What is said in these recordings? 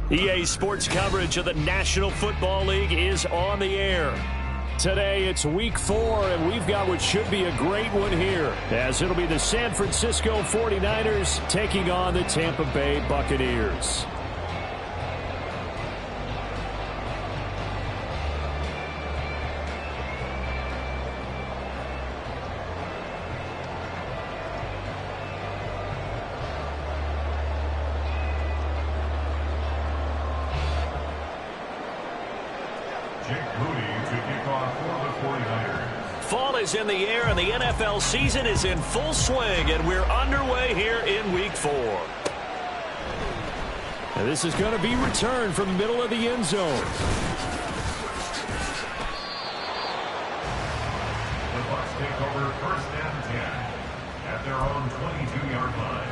EA Sports coverage of the National Football League is on the air. Today it's week 4, and we've got what should be a great one here, as it'll be the San Francisco 49ers taking on the Tampa Bay Buccaneers. Fall is in the air, and the NFL season is in full swing, and we're underway here in Week 4. And this is going to be returned from the middle of the end zone. The Bucs take over first and 10 at their own 22-yard line.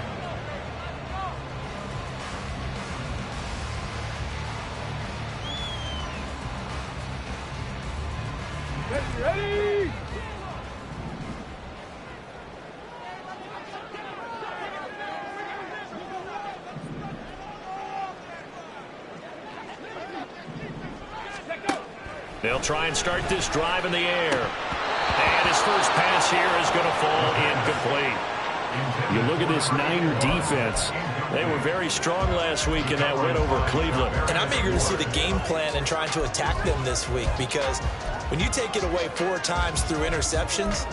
Ready! They'll try and start this drive in the air. And his first pass here is going to fall incomplete. You look at this Niner defense. They were very strong last week in that win over Cleveland. And I'm eager to see the game plan and trying to attack them this week, because when you take it away 4 times through interceptions,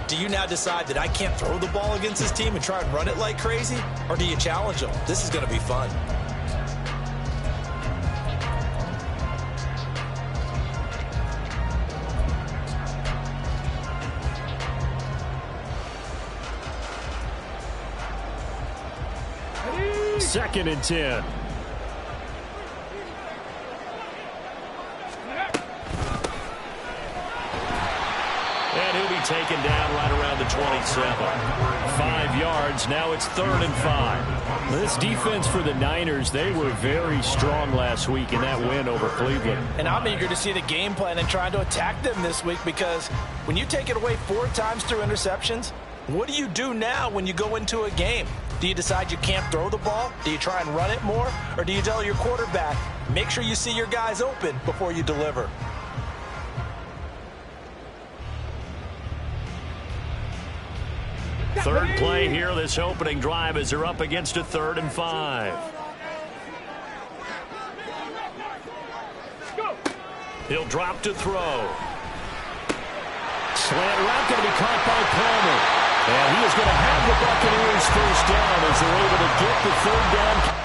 do you now decide that I can't throw the ball against this team and try and run it like crazy? Or do you challenge them? This is going to be fun. Second and 10. And he'll be taken down right around the 27. 5 yards. Now it's 3rd and 5. This defense for the Niners, they were very strong last week in that win over Cleveland. And I'm eager to see the game plan and trying to attack them this week, because when you take it away 4 times through interceptions, what do you do now when you go into a game? Do you decide you can't throw the ball? Do you try and run it more? Or do you tell your quarterback, make sure you see your guys open before you deliver? Third play here, this opening drive, as they're up against a 3rd and 5. He'll drop to throw. Slant route going to be caught by Palmer. And he is going to have the Buccaneers first down as they're able to get the 3rd down.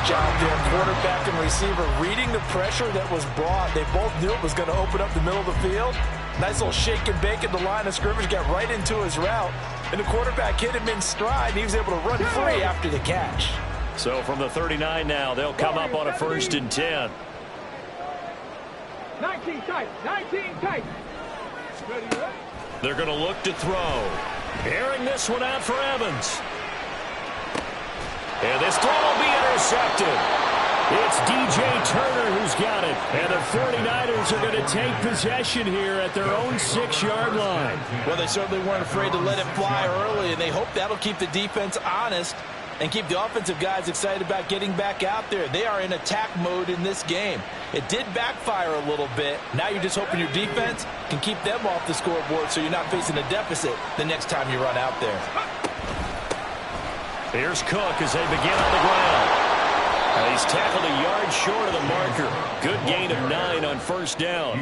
Job there, quarterback and receiver reading the pressure that was brought. They both knew it was going to open up the middle of the field. Nice little shake and bake at the line of scrimmage, got right into his route, and the quarterback hit him in stride, and he was able to run free after the catch. So from the 39 now, they'll come up on a 1st and 10. 19 tight, 19 tight. They're going to look to throw. Airing this one out for Evans. And this throw will be intercepted. It's DJ Turner who's got it. And the 49ers are going to take possession here at their own 6-yard line. Well, they certainly weren't afraid to let it fly early, and they hope that'll keep the defense honest and keep the offensive guys excited about getting back out there. They are in attack mode in this game. It did backfire a little bit. Now you're just hoping your defense can keep them off the scoreboard so you're not facing a deficit the next time you run out there. Here's Cook as they begin on the ground. He's tackled a yard short of the marker. Good gain of 9 on first down.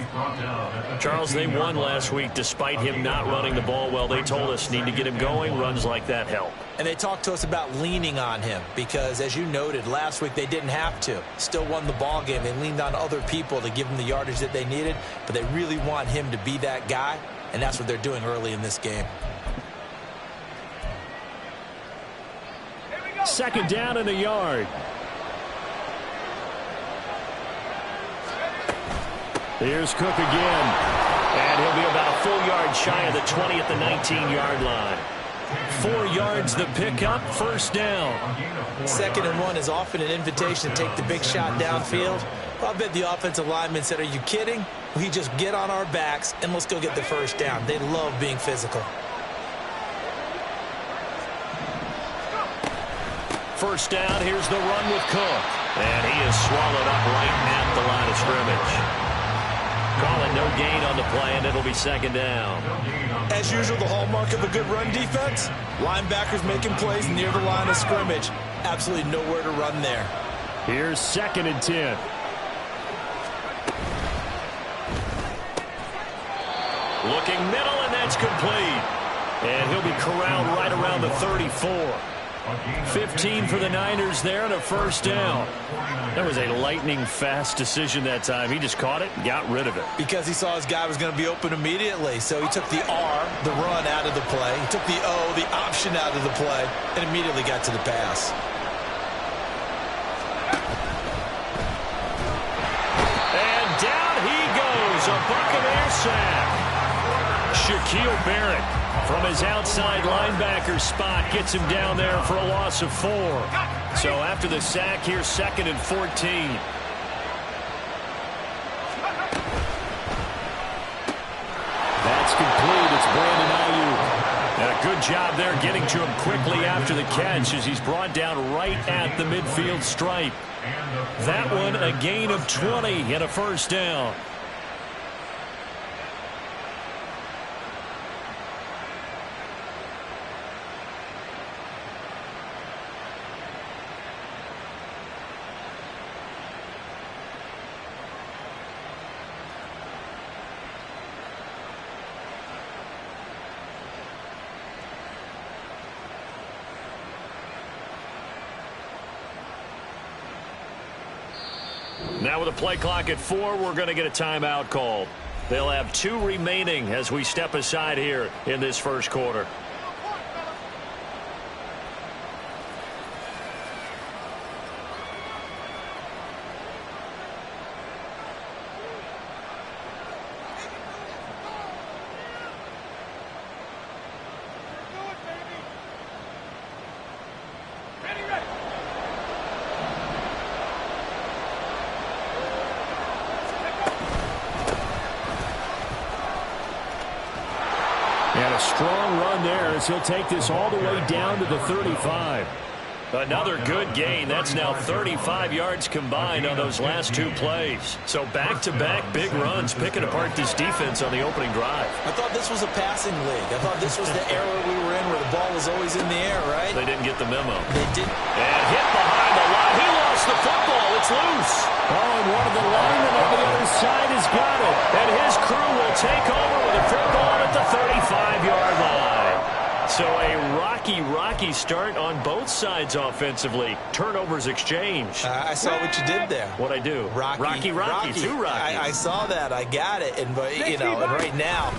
Charles, they won last week despite him not running the ball well. They told us need to get him going. Runs like that help. And they talked to us about leaning on him because, as you noted, last week they didn't have to. Still won the ball game. They leaned on other people to give them the yardage that they needed, but they really want him to be that guy, and that's what they're doing early in this game. Second down and a yard. Here's Cook again. And he'll be about a full yard shy of the 20 at the 19-yard line. 4 yards the pickup, first down. 2nd and 1 is often an invitation to take the big shot downfield. Well, I bet the offensive lineman said, are you kidding? We just get on our backs and let's go get the first down. They love being physical. First down, here's the run with Cook. And he is swallowed up right at the line of scrimmage. Calling no gain on the play, and it'll be second down. As usual, the hallmark of a good run defense, linebackers making plays near the line of scrimmage. Absolutely nowhere to run there. Here's 2nd and 10. Looking middle, and that's complete. And he'll be corralled right around the 34. 15 for the Niners there and a first down. That was a lightning-fast decision that time. He just caught it and got rid of it. Because he saw his guy was going to be open immediately. So he took the R, the run, out of the play. He took the O, the option, out of the play, and immediately got to the pass. And down he goes, a Buccaneer sack. Shaquille Barrett from his outside linebacker spot gets him down there for a loss of 4. So after the sack, here's 2nd and 14. That's complete. It's Brandon Ayuk. And a good job there getting to him quickly after the catch as he's brought down right at the midfield stripe. That one a gain of 20 and a first down. Now with a play clock at 4, we're going to get a timeout called. They'll have 2 remaining as we step aside here in this first quarter. And a strong run there as he'll take this all the way down to the 35. Another good gain. That's now 35 yards combined on those last 2 plays. So back-to-back big runs, picking apart this defense on the opening drive. I thought this was a passing league. I thought this was the era we were in where the ball was always in the air, right? They didn't get the memo. They didn't. And hit behind the line. He lost the football. It's loose. Oh, and one of the linemen on the other side has got it. And his crew will take over with a football at the 35-yard line. So a rocky start on both sides offensively. Turnovers exchanged. I saw what you did there. What'd I do? Rocky. 2 Rockies. I saw that. I got it. And right now,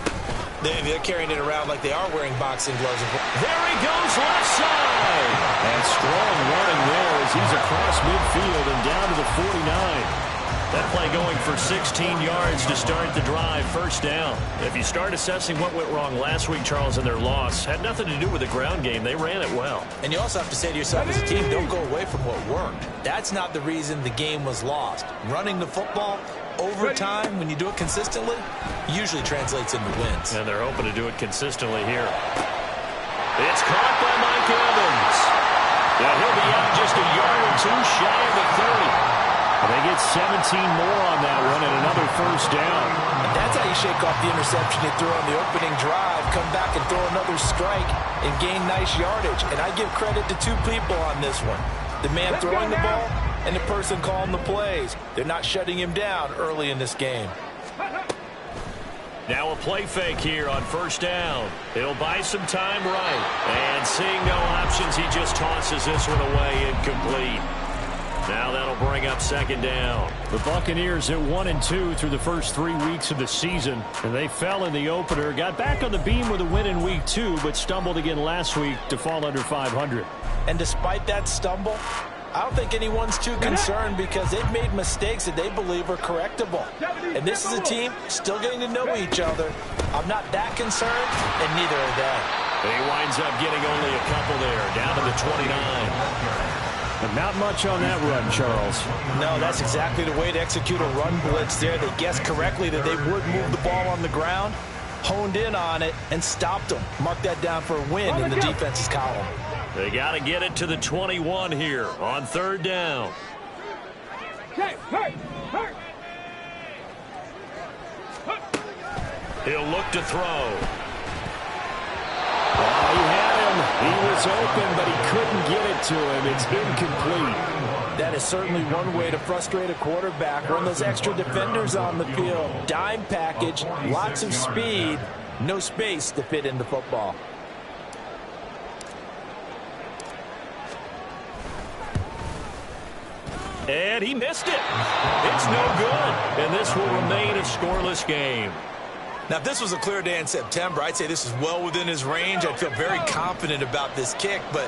they're carrying it around like they are wearing boxing gloves. There he goes, left side. And strong running there as he's across midfield and down to the 49. That play going for 16 yards to start the drive, first down. If you start assessing what went wrong last week, Charles, in their loss, had nothing to do with the ground game. They ran it well. And you also have to say to yourself as a team, don't go away from what worked. That's not the reason the game was lost. Running the football over time, when you do it consistently, usually translates into wins. And they're hoping to do it consistently here. It's caught by Mike Evans. Yeah, he'll be out just a yard or 2 shy of the 30. They get 17 more on that one and another first down. And that's how you shake off the interception you threw on the opening drive, come back and throw another strike and gain nice yardage. And I give credit to 2 people on this one. The man throwing the ball and the person calling the plays. They're not shutting him down early in this game. Now a play fake here on first down. It'll buy some time right. And seeing no options, he just tosses this one away, incomplete. Now that'll bring up second down. The Buccaneers at 1-2 through the first 3 weeks of the season. And they fell in the opener, got back on the beam with a win in week 2, but stumbled again last week to fall under 500. And despite that stumble, I don't think anyone's too concerned because they've made mistakes that they believe are correctable. And this is a team still getting to know each other. I'm not that concerned, and neither are they. He winds up getting only a couple there, down to the 29. And not much on that run, Charles. No, that's exactly the way to execute a run blitz there. They guessed correctly that they would move the ball on the ground, honed in on it, and stopped them. Mark that down for a win in the defense's column. They got to get it to the 21 here on third down. He'll look to throw. Oh, he had him. He was open, but he couldn't get it to him. It's incomplete. That is certainly one way to frustrate a quarterback. Run those extra defenders on the field. Dime package, lots of speed, no space to fit in the football. And he missed it. It's no good. And this will remain a scoreless game. Now, if this was a clear day in September, I'd say this is well within his range. I'd feel very confident about this kick, but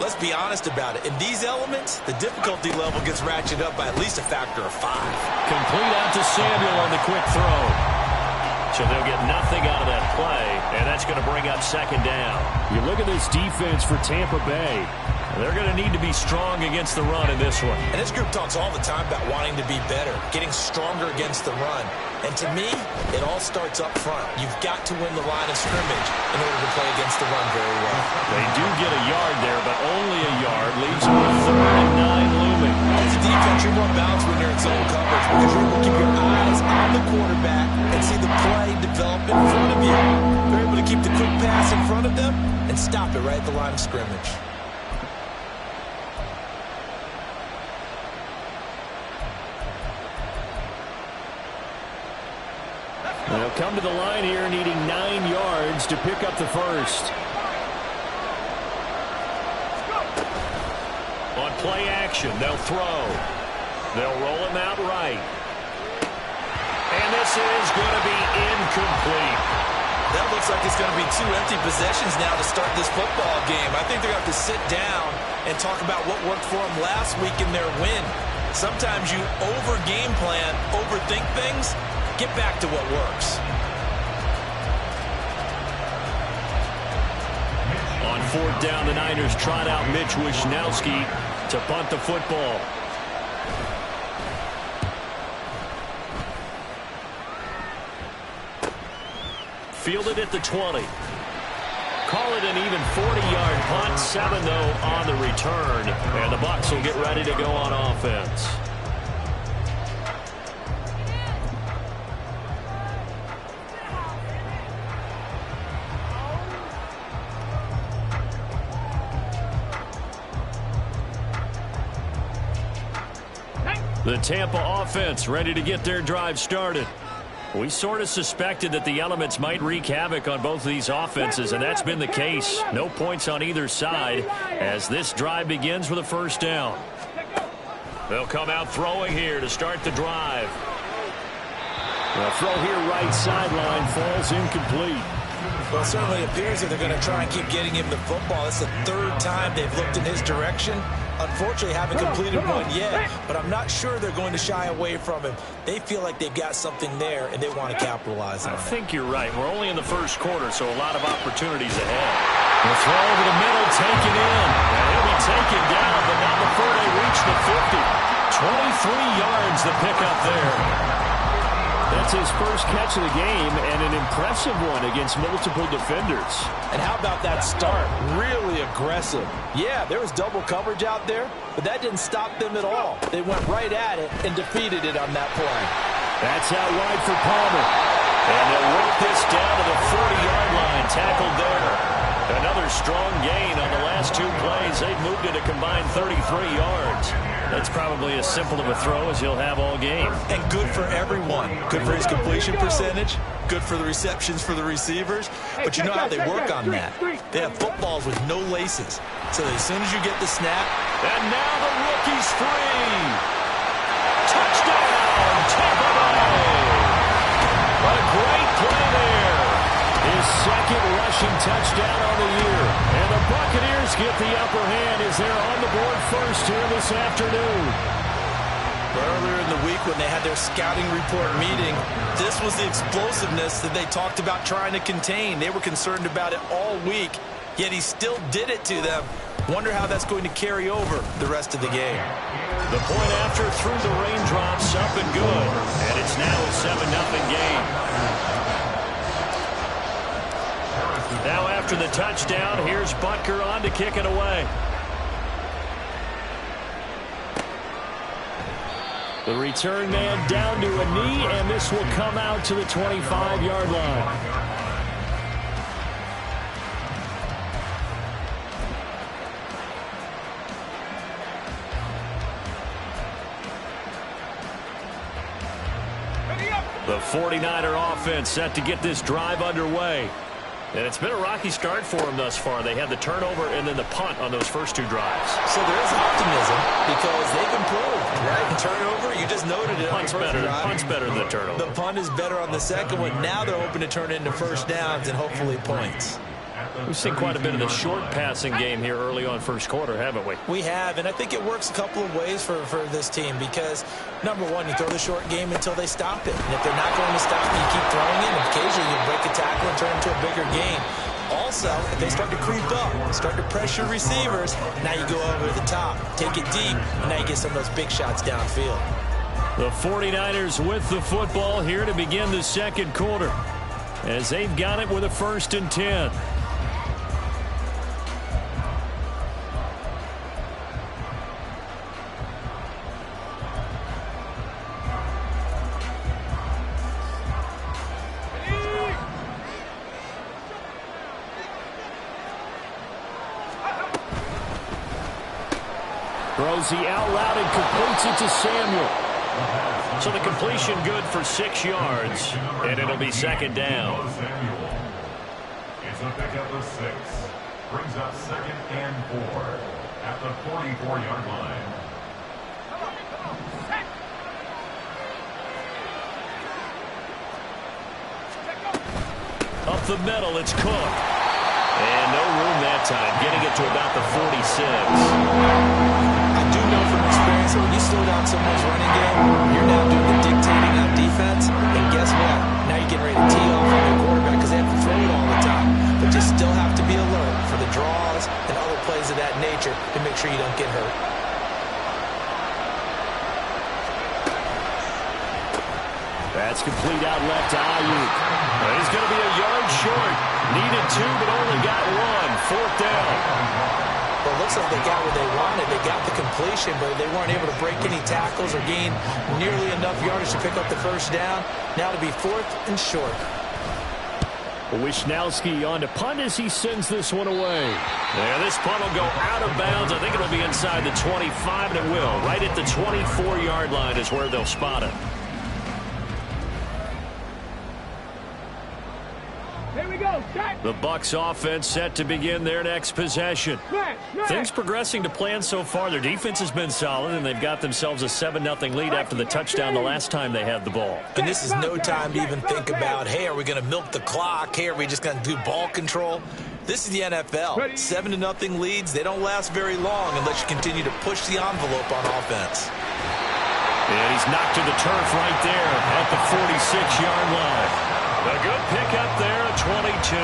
let's be honest about it. In these elements, the difficulty level gets ratcheted up by at least a factor of 5. Complete out to Samuel on the quick throw. So they'll get nothing out of that play, and that's going to bring up second down. You look at this defense for Tampa Bay. They're going to need to be strong against the run in this one. And this group talks all the time about wanting to be better, getting stronger against the run. And to me, it all starts up front. You've got to win the line of scrimmage in order to play against the run very well. They do get a yard there, but only a yard. Leaves them with 3rd and 9 looming. As a defense, you're more balanced when you're in zone coverage because you're able to keep your eyes on the quarterback and see the play develop in front of you. You're able to keep the quick pass in front of them and stop it right at the line of scrimmage. They'll come to the line here needing 9 yards to pick up the first. On play action, they'll throw. They'll roll him out right. And this is going to be incomplete. That looks like it's going to be 2 empty possessions now to start this football game. I think they're going to have to sit down and talk about what worked for them last week in their win. Sometimes you over-game plan, overthink things. Get back to what works. On 4th down, the Niners trot out Mitch Wishnowski to punt the football. Fielded at the 20. Call it an even 40-yard punt. 7, though, on the return. And the Bucs will get ready to go on offense. The Tampa offense ready to get their drive started. We sort of suspected that the elements might wreak havoc on both of these offenses, and that's been the case. No points on either side as this drive begins with a first down. They'll come out throwing here to start the drive. The throw here right sideline falls incomplete. Well, it certainly appears that they're going to try and keep getting him the football. It's the 3rd time they've looked in his direction. Unfortunately, haven't completed one yet, but I'm not sure they're going to shy away from him. They feel like they've got something there, and they want to capitalize on it. I think you're right. We're only in the first quarter, so a lot of opportunities ahead. The throw over the middle, taken in. And he'll be taken down, but not before they reach the 50. 23 yards the pickup there. That's his first catch of the game, and an impressive one against multiple defenders. And how about that start? Really aggressive. Yeah, there was double coverage out there, but that didn't stop them at all. They went right at it and defeated it on that play. That's out wide for Palmer. And they'll work this down to the 40-yard line, tackled there. Another strong gain on the last 2 plays. They've moved it a combined 33 yards. That's probably as simple of a throw as he'll have all game. And good for everyone. Good for his completion percentage. Good for the receptions for the receivers. But you know how they work on that. They have footballs with no laces. So as soon as you get the snap. And now the rookie's free. Touchdown, Tampa Bay. What a great play there. His second rushing touchdown on the year. And the Buccaneers get the upper hand as they're on the board first here this afternoon. Earlier in the week when they had their scouting report meeting, this was the explosiveness that they talked about trying to contain. They were concerned about it all week, yet he still did it to them. Wonder how that's going to carry over the rest of the game. The point after through the raindrops, up and good. And it's now a 7-0 game. Now after the touchdown, here's Butker on to kick it away. The return man down to a knee, and this will come out to the 25-yard line. The 49er offense set to get this drive underway. And it's been a rocky start for them thus far. They had the turnover and then the punt on those first two drives. So there is optimism because they've improved, right? And turnover, you just noted it. Punt's better than the turnover. The punt is better on the second one. Now they're hoping to turn it into first downs and hopefully points. We've seen quite a bit of the short passing game here early on first quarter, haven't we? We have, and I think it works a couple of ways for this team because, number one, you throw the short game until they stop it. And if they're not going to stop it, you keep throwing it, and occasionally you break a tackle and turn it into a bigger game. Also, if they start to creep up, start to pressure receivers, now you go over the top, take it deep, and now you get some of those big shots downfield. The 49ers with the football here to begin the second quarter as they've got it with a 1st and 10. Throws the out route and completes it to Samuel. So the completion good for 6 yards, and it'll be second down. It's a pickup of 6. Brings up 2nd and 4 at the 44-yard line. Up the middle, it's Cook. And no room that time, getting it to about the 46. I do know from experience that when you slow down someone's running game, you're now doing the dictating on defense. And guess what? Now you're getting ready to tee off on your quarterback because they have to throw it all the time. But you still have to be alert for the draws and other plays of that nature to make sure you don't get hurt. That's complete out left to Ayuk. He's going to be a yard short. Needed 2, but only got 1. 4th down. Well, it looks like they got what they wanted. They got the completion, but they weren't able to break any tackles or gain nearly enough yardage to pick up the first down. Now to be 4th and short. Wishnowski on to punt as he sends this one away. Yeah, this punt will go out of bounds. I think it'll be inside the 25, and it will. Right at the 24-yard line is where they'll spot it. Here we go. Set. The Bucs offense set to begin their next possession. Things progressing to plan so far. Their defense has been solid, and they've got themselves a 7-0 lead after the touchdown the last time they had the ball. And this is no time to even think about, hey, are we going to milk the clock? Hey, are we just going to do ball control? This is the NFL. 7-0 leads, they don't last very long unless you continue to push the envelope on offense. And he's knocked to the turf right there at the 46-yard line. A good pickup there, a 22.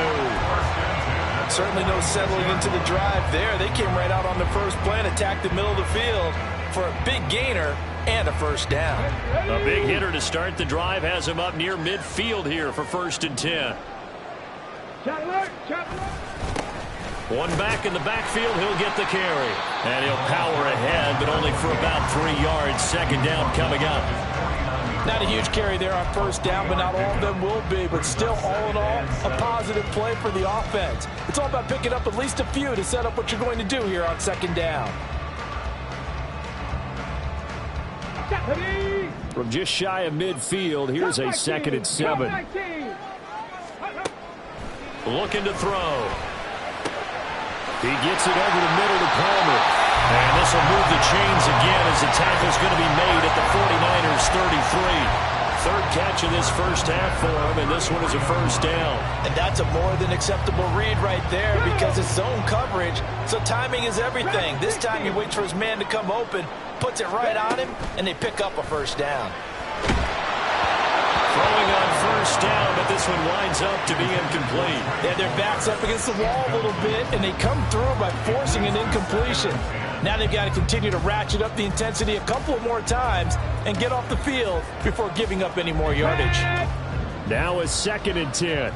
Certainly no settling into the drive there. They came right out on the first play and attacked the middle of the field for a big gainer and a first down. A big hitter to start the drive has him up near midfield here for 1st and 10. One back in the backfield, he'll get the carry. And he'll power ahead, but only for about 3 yards. Second down coming up. Not a huge carry there on first down, but not all of them will be. But still, all in all, a positive play for the offense. It's all about picking up at least a few to set up what you're going to do here on second down. From just shy of midfield, here's a 2nd and 7. Looking to throw. He gets it over the middle to Palmer. And this will move the chains again as the tackle's going to be made at the 49ers 33. Third catch of this first half for him, and this one is a first down. And that's a more than acceptable read right there because it's zone coverage, so timing is everything. This time he waits for his man to come open, puts it right on him, and they pick up a first down. Throwing on first down, but this one winds up to be incomplete. Yeah, their back's up against the wall a little bit, and they come through by forcing an incompletion. Now they've got to continue to ratchet up the intensity a couple more times and get off the field before giving up any more yardage. Now a 2nd and 10.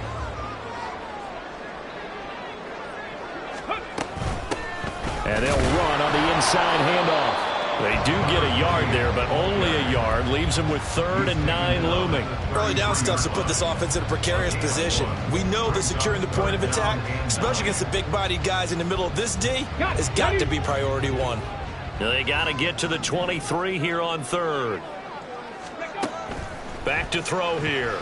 And they'll run on the inside handoff. They do get a yard there, but only a yard. Leaves them with 3rd and 9 looming. Early down stuff's to put this offense in a precarious position. We know that securing the point of attack, especially against the big-bodied guys in the middle of this D, has got to be priority 1. They got to get to the 23 here on 3rd. Back to throw here.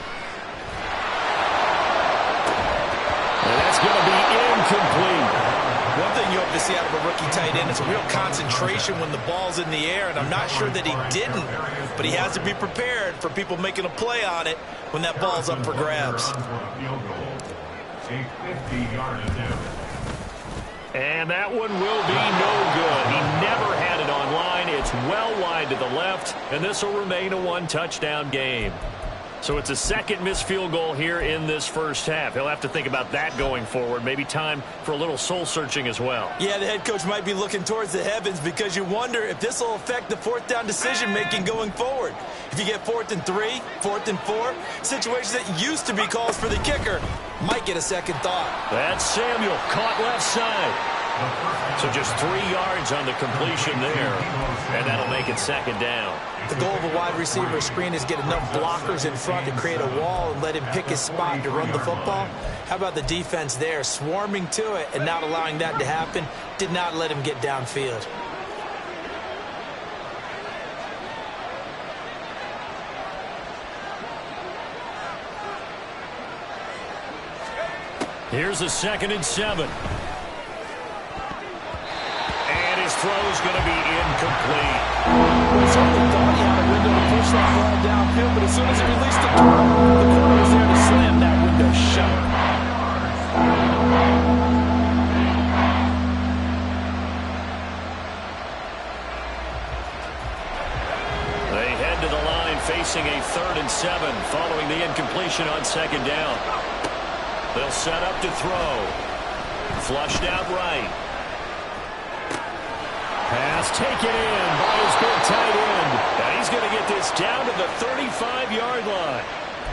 And that's going to be incomplete. One thing you hope to see out of a rookie tight end is a real concentration when the ball's in the air, and I'm not sure that he didn't, but he has to be prepared for people making a play on it when that ball's up for grabs. And that one will be no good. He never had it on line. It's well wide to the left, and this will remain a 1-touchdown game. So it's a 2nd missed field goal here in this first half. He'll have to think about that going forward. Maybe time for a little soul-searching as well. Yeah, the head coach might be looking towards the heavens because you wonder if this will affect the 4th down decision-making going forward. If you get 4th and 3, 4th and 4, situations that used to be calls for the kicker might get a second thought. That's Samuel, caught left side. So just 3 yards on the completion there, and that'll make it 2nd down. The goal of a wide receiver screen is get enough blockers in front to create a wall and let him pick his spot to run the football. How about the defense there, swarming to it and not allowing that to happen? Did not let him get downfield. Here's a 2nd and 7. And his throw's going to be incomplete. Well, certainly thought he had a window to push that ball downfield, but as soon as he released the corner was there to slam that window shut. They head to the line facing a 3rd and 7 following the incompletion on 2nd down. They'll set up to throw. Flushed out right. Pass taken in by his big tight end. And he's going to get this down to the 35-yard line.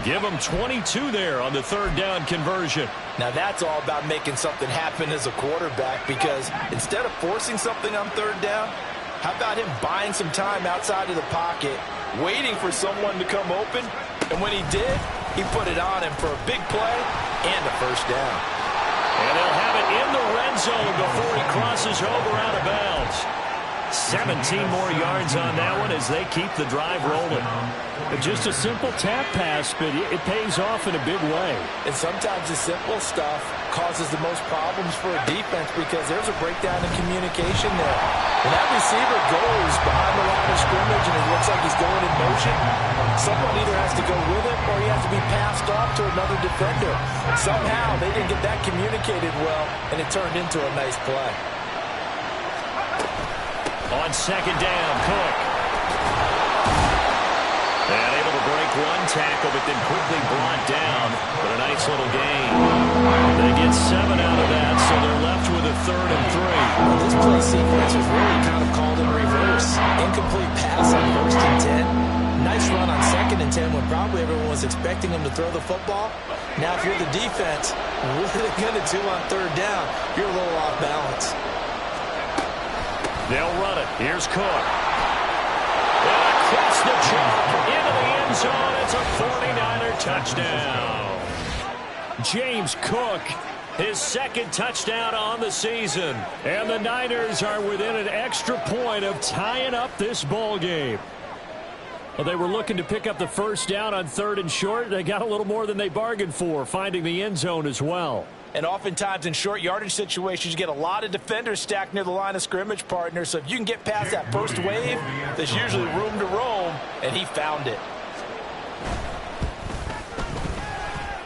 Give him 22 there on the 3rd down conversion. Now that's all about making something happen as a quarterback, because instead of forcing something on 3rd down, how about him buying some time outside of the pocket, waiting for someone to come open, and when he did, he put it on him for a big play and a first down. And they'll have it in the red zone before he crosses over out of bounds. 17 more yards on that one as they keep the drive rolling. Just a simple tap pass, but it pays off in a big way. And sometimes the simple stuff causes the most problems for a defense because there's a breakdown in communication there. When that receiver goes behind the line of scrimmage and it looks like he's going in motion, someone either has to go with him or he has to be passed off to another defender. Somehow they didn't get that communicated well, and it turned into a nice play. On 2nd down, Cook. And able to break one tackle, but then quickly brought down. But a nice little gain. They get 7 out of that, so they're left with a 3rd and 3. Well, this play sequence was really kind of called in reverse. Incomplete pass on 1st and 10. Nice run on 2nd and 10 when probably everyone was expecting him to throw the football. Now, if you're the defense, what are they going to do on 3rd down? You're a little off balance. They'll run it. Here's Cook. And across the chalk into the end zone. It's a 49er touchdown. James Cook, his 2nd touchdown on the season. And the Niners are within an extra point of tying up this ball game. Well, they were looking to pick up the first down on 3rd and short. They got a little more than they bargained for, finding the end zone as well. And oftentimes in short yardage situations, you get a lot of defenders stacked near the line of scrimmage, partner. So if you can get past that first wave, there's usually room to roam, and he found it.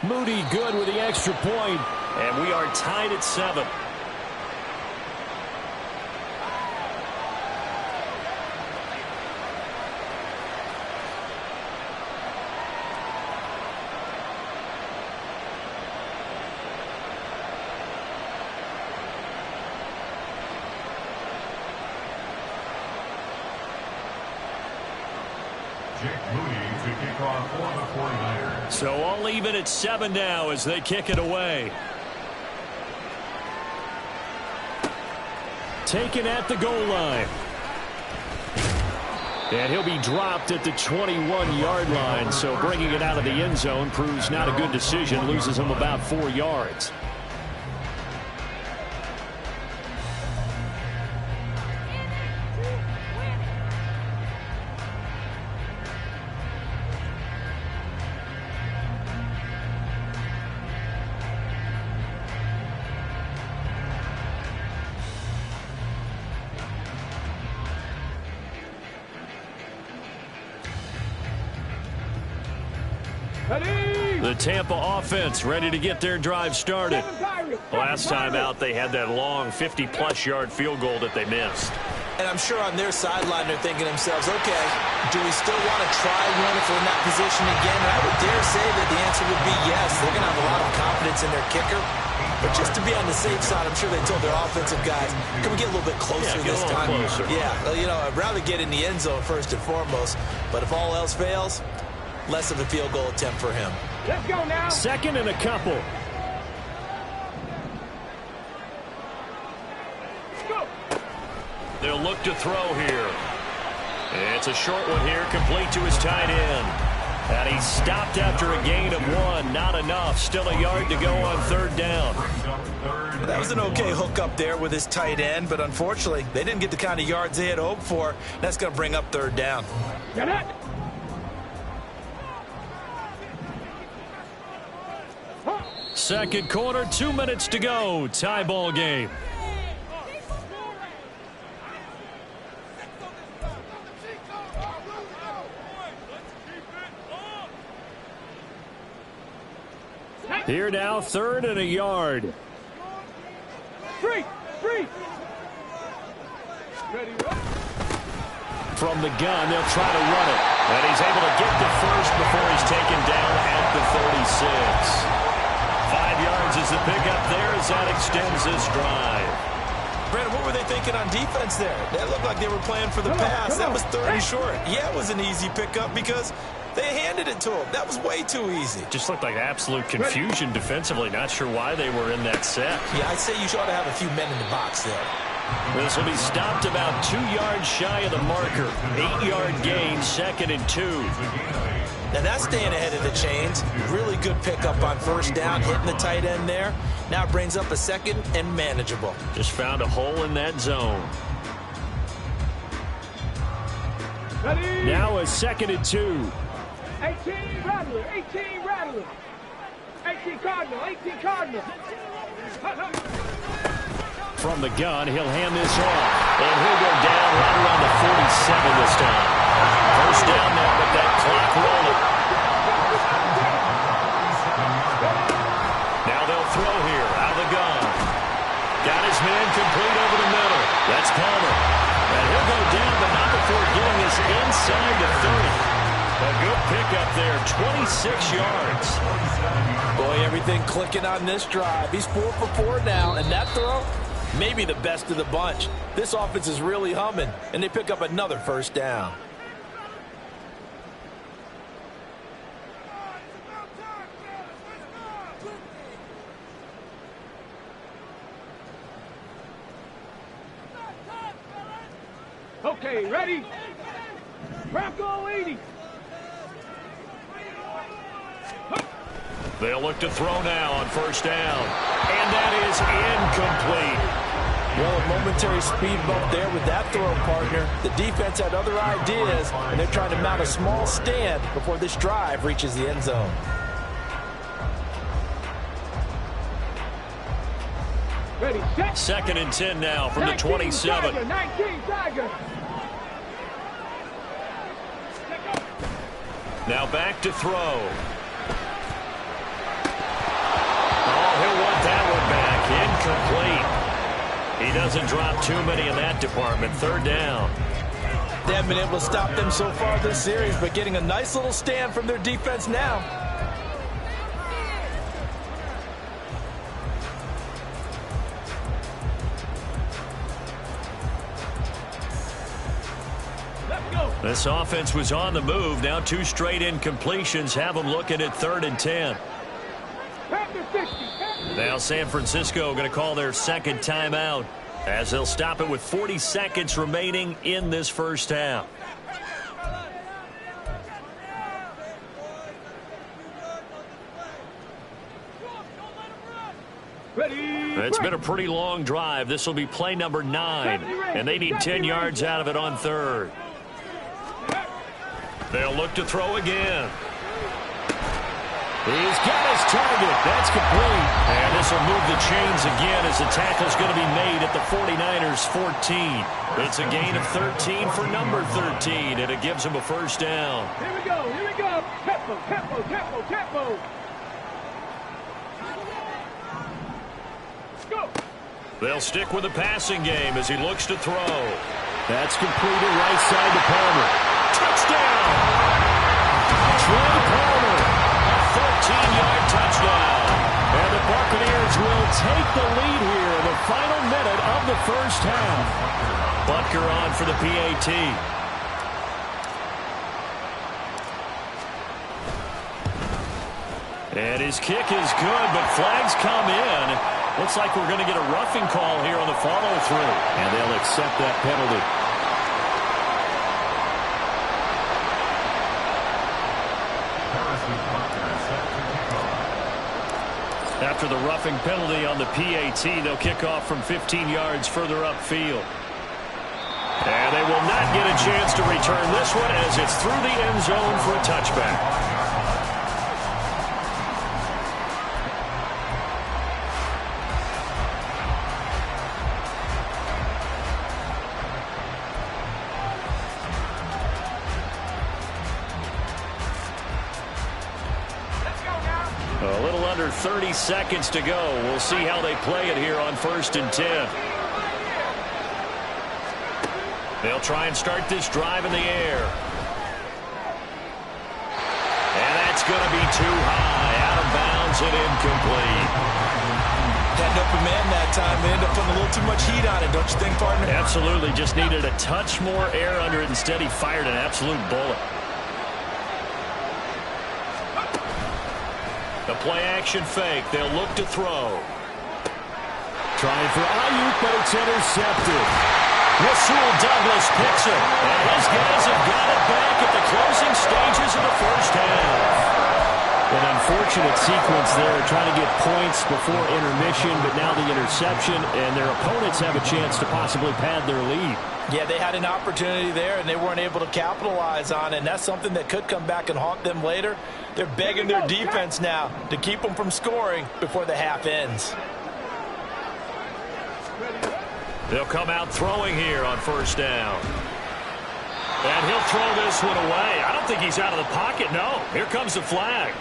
Moody good with the extra point, and we are tied at 7. So all even at 7 now as they kick it away. Taken at the goal line. And he'll be dropped at the 21-yard line, so bringing it out of the end zone proves not a good decision, loses him about 4 yards. The Tampa offense ready to get their drive started. Last time out, they had that long 50-plus yard field goal that they missed. And I'm sure on their sideline they're thinking to themselves, okay, do we still want to try one if we're in that position again? And I would dare say that the answer would be yes. They're going to have a lot of confidence in their kicker. But just to be on the safe side, I'm sure they told their offensive guys, can we get a little bit closer this time? Closer. Yeah, you know, I'd rather get in the end zone first and foremost. But if all else fails, less of a field goal attempt for him. Let's go now. 2nd and a couple. Go. They'll look to throw here. It's a short one here, complete to his tight end. And he stopped after a gain of 1. Not enough. Still a yard to go on 3rd down. Well, that was an okay hook up there with his tight end, but unfortunately, they didn't get the kind of yards they had hoped for. That's going to bring up 3rd down. Get it. 2nd quarter, 2 minutes to go. Tie ball game. Here now, 3rd and a yard. Free. From the gun, they'll try to run it. And he's able to get to first before he's taken down at the 36. 5 yards is the pickup there as that extends this drive. Brandon, what were they thinking on defense there? That looked like they were playing for the pass. That was 3rd and short. Yeah, it was an easy pickup because they handed it to him. That was way too easy. Just looked like absolute confusion defensively. Not sure why they were in that set. Yeah, I'd say you ought to have a few men in the box there. This will be stopped about 2 yards shy of the marker. 8-yard gain, 2nd and 2. Now that's staying ahead of the chains. Really good pickup on 1st down, hitting the tight end there. Now it brings up a 2nd and manageable. Just found a hole in that zone. Ready. Now a 2nd and 2. 18 Rattler. 18 Rattler. 18 Cardinal. 18 Cardinal. From the gun, he'll hand this off. And he'll go down right around the 47 this time. 1st down now with that clock rolling. Now they'll throw here out of the gun. Got his man complete over the middle. That's Palmer. And he'll go down, but not before getting us inside the 30. A good pickup there, 26 yards. Boy, everything clicking on this drive. He's 4 for 4 now, and that throw, maybe the best of the bunch. This offense is really humming, and they pick up another 1st down. Okay, ready? Bronco 80. They'll look to throw now on 1st down. And that is incomplete. Well, a momentary speed bump there with that throw, partner. The defense had other ideas, and they're trying to mount a small stand before this drive reaches the end zone. Ready, set. 2nd and 10 now from the 27. 19 Tiger. Now back to throw. Oh, he'll want that one back. Incomplete. He doesn't drop too many in that department. 3rd down. They haven't been able to stop them so far this series, but getting a nice little stand from their defense now. This offense was on the move. Now 2 straight incompletions have them looking at 3rd and 10. Now San Francisco going to call their 2nd timeout as they'll stop it with 40 seconds remaining in this first half. It's been a pretty long drive. This will be play number 9, and they need 10 yards out of it on 3rd. They'll look to throw again. He's got his target. That's complete. And this will move the chains again as the tackle's going to be made at the 49ers 14. It's a gain of 13 for number 13, and it gives them a 1st down. Here we go, here we go. Tempo, tempo, tempo, tempo. Go. They'll stick with the passing game as he looks to throw. That's completed right side to Palmer. Touchdown! Trey Palmer, a 13-yard touchdown. And the Buccaneers will take the lead here in the final minute of the first half. Butker on for the PAT. And his kick is good, but flags come in. Looks like we're going to get a roughing call here on the follow-through. And they'll accept that penalty. After the roughing penalty on the PAT, they'll kick off from 15 yards further upfield. And they will not get a chance to return this one as it's through the end zone for a touchback. A little under 30 seconds to go. We'll see how they play it here on 1st and 10. They'll try and start this drive in the air. And that's going to be too high. Out of bounds and incomplete. Had an open man that time. They ended up putting a little too much heat on it, don't you think, partner? Absolutely. Just needed a touch more air under it. Instead, he fired an absolute bullet. The play-action fake. They'll look to throw. Trying for Ayuk, but it's intercepted. Rasul Douglas picks it. And his guys have got it back at the closing stages of the first half. An unfortunate sequence there, trying to get points before intermission, but now the interception, and their opponents have a chance to possibly pad their lead. Yeah, they had an opportunity there, and they weren't able to capitalize on it, and that's something that could come back and haunt them later. They're begging their defense now to keep them from scoring before the half ends. They'll come out throwing here on 1st down. And he'll throw this one away. I don't think he's out of the pocket, no. Here comes the flag.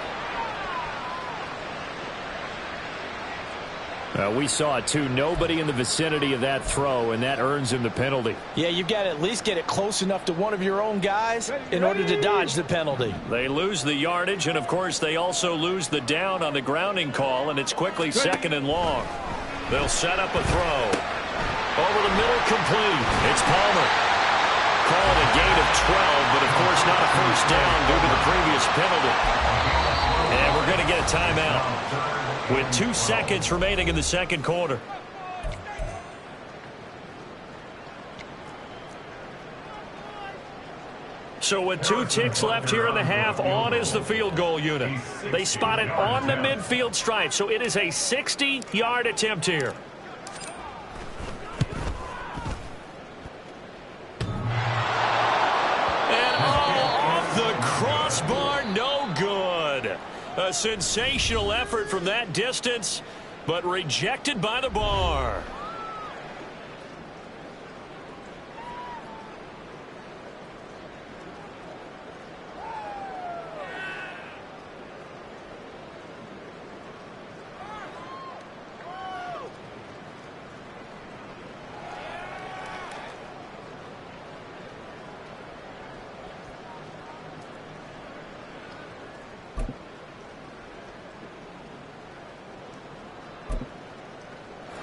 We saw it, too. Nobody in the vicinity of that throw, and that earns him the penalty. Yeah, you've got to at least get it close enough to one of your own guys in order to dodge the penalty. They lose the yardage, and, of course, they also lose the down on the grounding call, and it's quickly 2nd and long. They'll set up a throw. Over the middle, complete. It's Palmer. Called a gain of 12, but, of course, not a 1st down due to the previous penalty. And we're going to get a timeout with 2 seconds remaining in the 2nd quarter. So with 2 ticks left here in the half, on is the field goal unit. They spot it on the midfield stripe, so it is a 60-yard attempt here. A sensational effort from that distance, but rejected by the bar.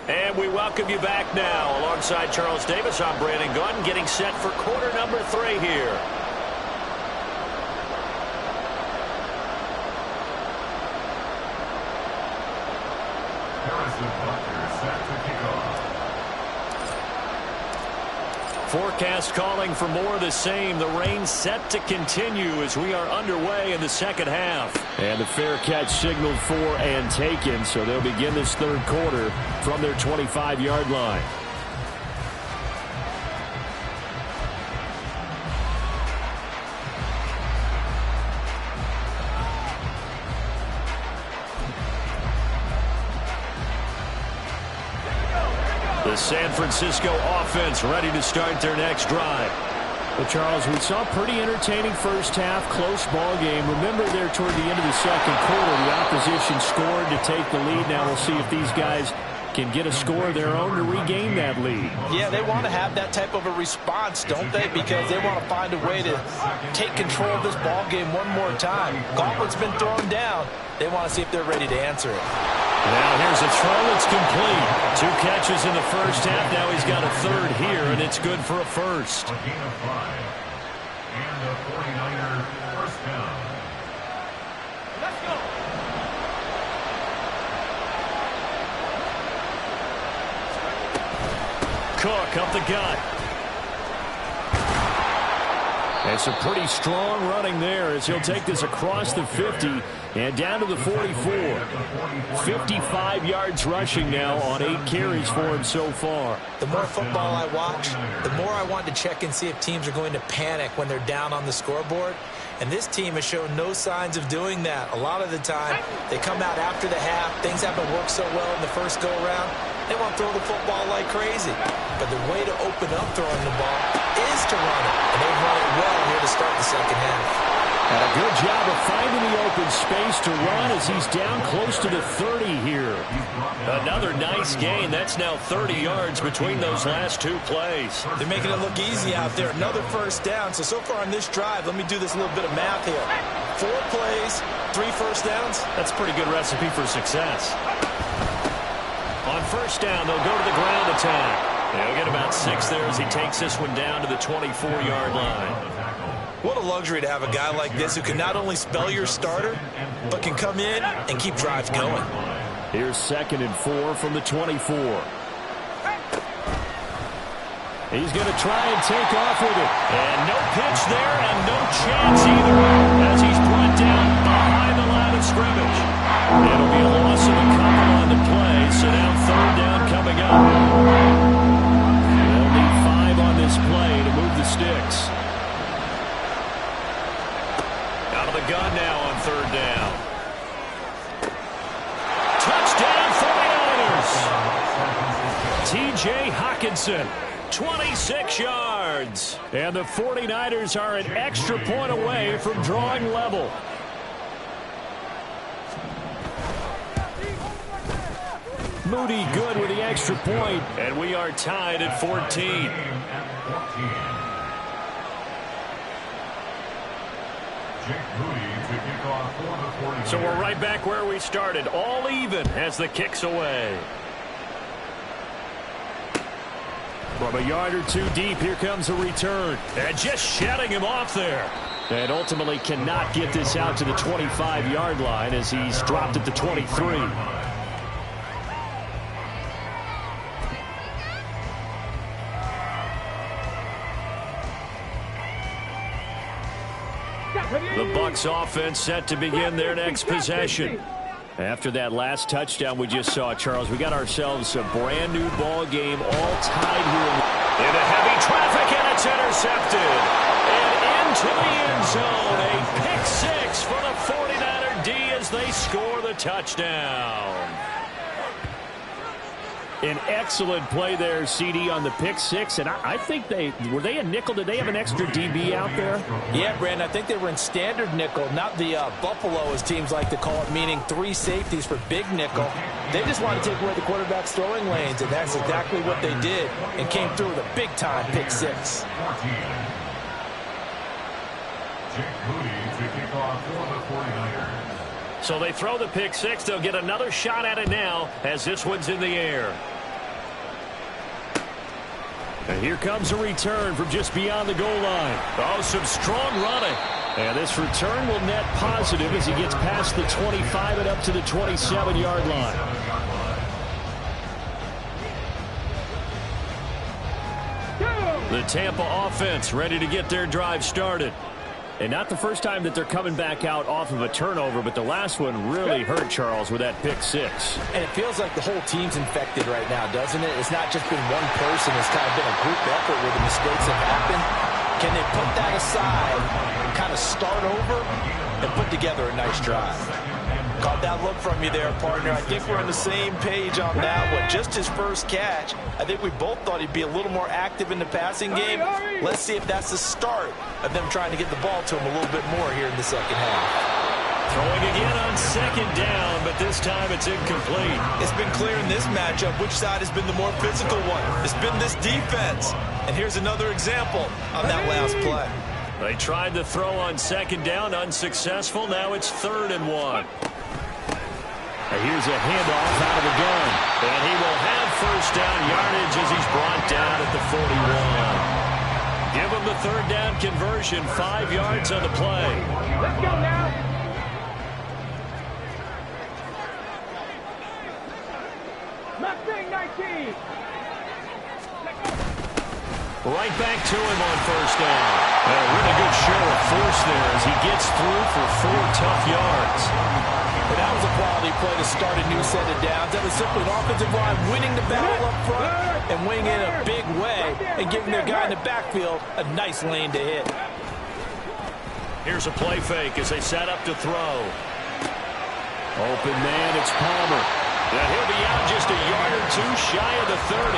And we welcome you back now. Alongside Charles Davis, I'm Brandon Gunn, getting set for quarter number 3 here. Forecast calling for more of the same. The rain set to continue as we are underway in the second half. And the fair catch signaled for and taken, so they'll begin this third quarter from their 25-yard line. The San Francisco offense ready to start their next drive. Well, Charles, we saw a pretty entertaining first half, close ball game. Remember there toward the end of the second quarter, the opposition scored to take the lead. Now we'll see if these guys can get a score of their own to regain that lead. Yeah, they want to have that type of a response, don't they? Because they want to find a way to take control of this ball game one more time. Gauntlet's been thrown down. They want to see if they're ready to answer it. Now here's a throw. It's complete. 2 catches in the first half. Now he's got a third here, and it's good for a first. A gain of 5. And the 49er first down. Let's go. Cook up the gut. It's a pretty strong running there as he'll take this across the 50 and down to the 44. 55 yards rushing now on 8 carries for him so far. The more football I watch, the more I want to check and see if teams are going to panic when they're down on the scoreboard. And this team has shown no signs of doing that. A lot of the time, they come out after the half. Things haven't worked so well in the first go-around. They want to throw the football like crazy. But the way to open up throwing the ball is to run it. And they've run it well here to start the second half. And a good job of finding the open space to run as he's down close to the 30 here. Another nice gain. That's now 30 yards between those last 2 plays. They're making it look easy out there. Another first down. So far on this drive, let me do this little bit of math here. 4 plays, 3 first downs. That's a pretty good recipe for success. On first down, they'll go to the ground attack. They'll get about 6 there as he takes this one down to the 24-yard line. What a luxury to have a guy like this who can not only spell your starter, but can come in and keep drives going. Here's 2nd and 4 from the 24. He's going to try and take off with it. And no pitch there and no chance either as he's brought down behind the line of scrimmage. It'll be a loss of a couple on the play, so now 3rd down coming up. They'll need 5 on this play to move the sticks. Out of the gun now on 3rd down. Touchdown 49ers! T.J. Hockenson, 26 yards. And the 49ers are an extra point away from drawing level. Moody good with the extra point, and we are tied at 14. So we're right back where we started, all even as the kick's away. From a yard or 2 deep, here comes a return. And just shutting him off there. And ultimately cannot get this out to the 25-yard line as he's dropped at the 23. The Bucs offense set to begin their next possession. After that last touchdown we just saw, Charles, we got ourselves a brand new ball game, all tied here. Into heavy traffic, and it's intercepted. And into the end zone, a pick 6 for the 49er D as as they score the touchdown. An excellent play there, CD, on the pick six. And I think were they a nickel? Did they have an extra DB out there? Yeah, Brandon, I think they were in standard nickel, not the Buffalo, as teams like to call it, meaning 3 safeties for big nickel. They just wanted to take away the quarterback's throwing lanes, and that's exactly what they did, and came through with a big-time pick six. So they throw the pick six. They'll get another shot at it now as this one's in the air. And here comes a return from just beyond the goal line. Oh, some strong running. And this return will net positive as he gets past the 25 and up to the 27-yard line. The Tampa offense ready to get their drive started. And not the first time that they're coming back out off of a turnover, but the last one really hurt Charles with that pick six. And it feels like the whole team's infected right now, doesn't it? It's not just been one person. It's kind of been a group effort where the mistakes have happened. Can they put that aside, kind of start over, and put together a nice drive? Caught that look from you there, partner. I think we're on the same page on that one. Just his first catch. I think we both thought he'd be a little more active in the passing game. Let's see if that's the start of them trying to get the ball to him a little bit more here in the second half. Throwing again on second down, but this time it's incomplete. It's been clear in this matchup which side has been the more physical one. It's been this defense. And here's another example on that last play. They tried to throw on second down, unsuccessful. Now it's 3rd and 1. Here's a handoff out of the gun. And he will have first down yardage as he's brought down at the 41. Give him the 3rd down conversion, 5 yards on the play. Let's go now. Mustang 19. Right back to him on first down. A really good show of force there as he gets through for 4 tough yards. But that was a quality play to start a new set of downs. That was simply an offensive line winning the battle up front and winning in a big way and giving their guy in the backfield a nice lane to hit. Here's a play fake as they set up to throw. Open man, it's Palmer. And he'll be out just a yard or 2 shy of the 30.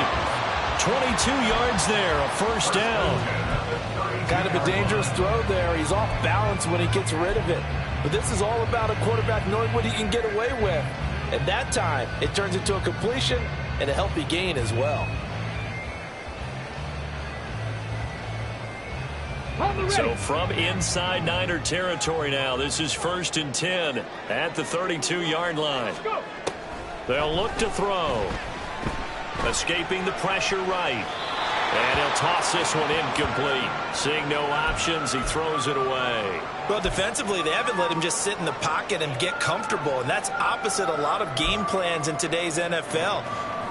22 yards there, a first down. Kind of a dangerous throw there. He's off balance when he gets rid of it. But this is all about a quarterback knowing what he can get away with. At that time, it turns into a completion and a healthy gain as well. So from inside Niner territory now, this is 1st and 10 at the 32-yard line. They'll look to throw. Escaping the pressure right. And he'll toss this one incomplete. Seeing no options, he throws it away. Well, defensively, they haven't let him just sit in the pocket and get comfortable, and that's opposite a lot of game plans in today's NFL.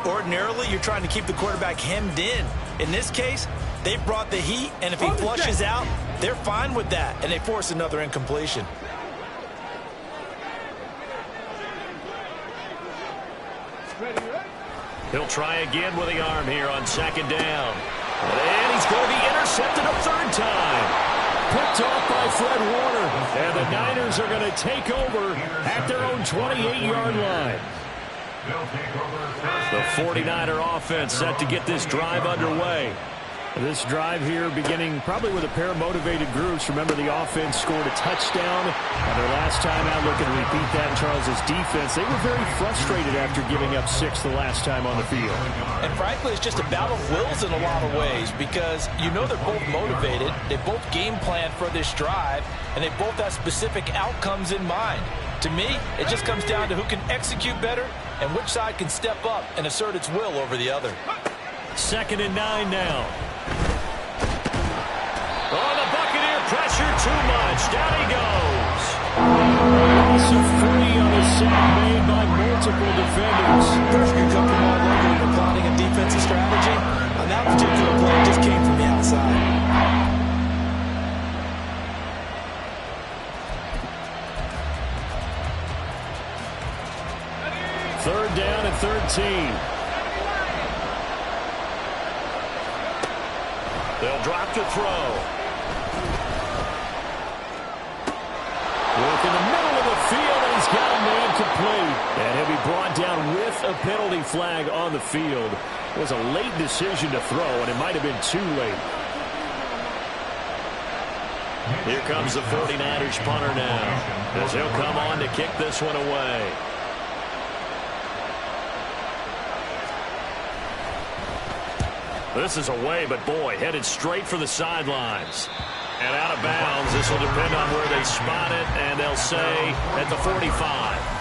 Ordinarily, you're trying to keep the quarterback hemmed in. In this case, they brought the heat, and if he flushes out, they're fine with that, and they force another incompletion. He'll try again with the arm here on second down. And he's going to be intercepted a 3rd time. Picked off by Fred Warner. And the Niners are going to take over at their own 28-yard line. The 49er offense set to get this drive underway. This drive here beginning probably with a pair of motivated groups. Remember, the offense scored a touchdown on their last time out. Looking to repeat that in Charles's defense. They were very frustrated after giving up 6 the last time on the field. And frankly, it's just a battle of wills in a lot of ways because you know they're both motivated. They both game plan for this drive, and they both have specific outcomes in mind. To me, it just comes down to who can execute better and which side can step up and assert its will over the other. 2nd and 9 now. Oh, the Buccaneer pressure too much. Down he goes. Loss of 3 on a sack made by multiple defenders. Pressure can come from all over when you're plotting a defensive strategy. On that particular play, it just came from the outside. Third down and 13. They'll drop to throw. Work in the middle of the field, and he's got him And he'll be brought down with a penalty flag on the field. It was a late decision to throw, and it might have been too late. Here comes the 49ers punter now, as he'll come on to kick this one away. This is away, but boy, headed straight for the sidelines. And out of bounds. This will depend on where they spot it, and they'll say at the 45.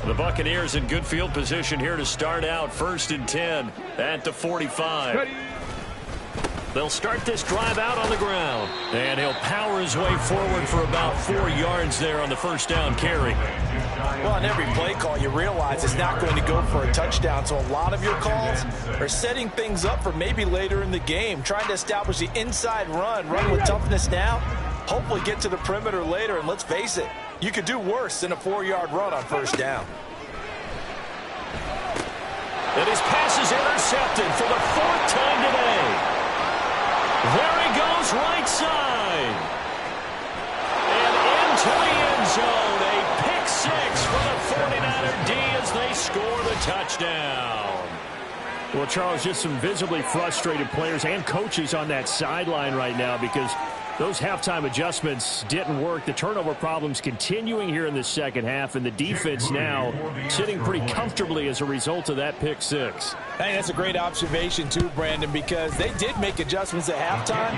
The Buccaneers in good field position here to start out. 1st and 10 at the 45. They'll start this drive out on the ground. And he'll power his way forward for about 4 yards there on the first down carry. Well, on every play call, you realize it's not going to go for a touchdown. So a lot of your calls are setting things up for maybe later in the game, trying to establish the inside run with toughness now, hopefully get to the perimeter later. And let's face it, you could do worse than a 4-yard run on first down. And his pass is intercepted for the 4th time today. There he goes, right side. And into the end zone. A pick 6 for the 49er D as they score the touchdown. Well, Charles, just some visibly frustrated players and coaches on that sideline right now because those halftime adjustments didn't work. The turnover problems continuing here in the second half, and the defense now sitting pretty comfortably as a result of that pick 6. I think that's a great observation too, Brandon, because they did make adjustments at halftime.